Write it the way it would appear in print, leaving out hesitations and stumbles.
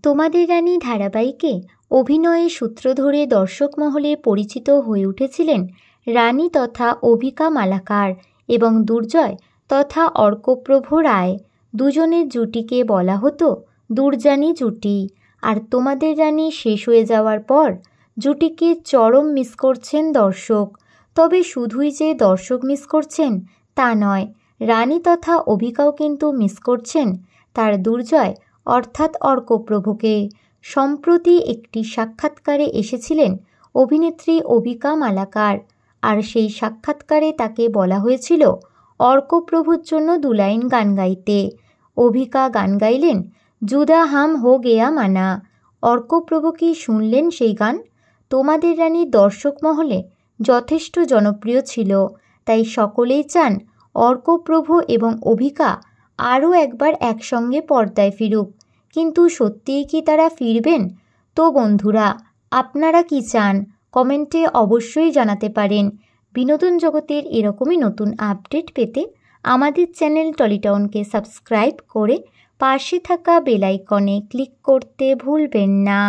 তোমাদের রানী ধারাবাহিকে অভিনয়ের সূত্র ধরে দর্শক মহলে পরিচিত হয়ে উঠেছিলেন রানী তথা অভিকা মালাকার এবং দুর্জয় তথা অর্কপ্রভ রায়। দুজনের জুটিকে বলা হতো দুর্জানি জুটি। আর তোমাদের রানী শেষ হয়ে যাওয়ার পর জুটিকে চরম মিস করছেন দর্শক। তবে শুধুই যে দর্শক মিস করছেন তা নয়, রানী তথা অভিকাও কিন্তু মিস করছেন তার দুর্জয় অর্থাৎ অর্কপ্রভকে। সম্প্রতি একটি সাক্ষাৎকারে এসেছিলেন অভিনেত্রী অভিকা মালাকার, আর সেই সাক্ষাৎকারে তাকে বলা হয়েছিল অর্কপ্রভুর জন্য 2 লাইন গান গাইতে। অভিকা গান গাইলেন জুদা হাম হো গেয়া মানা। অর্কপ্রভু কি শুনলেন সেই গান? তোমাদের রানীর দর্শক মহলে যথেষ্ট জনপ্রিয় ছিল, তাই সকলেই চান অর্কপ্রভু এবং অভিকা আরও একবার একসঙ্গে পর্দায় ফিরুক। কিন্তু সত্যিই কি তারা ফিরবেন? তো বন্ধুরা, আপনারা কি চান কমেন্টে অবশ্যই জানাতে পারেন। বিনোদন জগতের এরকমই নতুন আপডেট পেতে আমাদের চ্যানেল টলিটাউনকে সাবস্ক্রাইব করে পাশে থাকা বেল আইকনে ক্লিক করতে ভুলবেন না।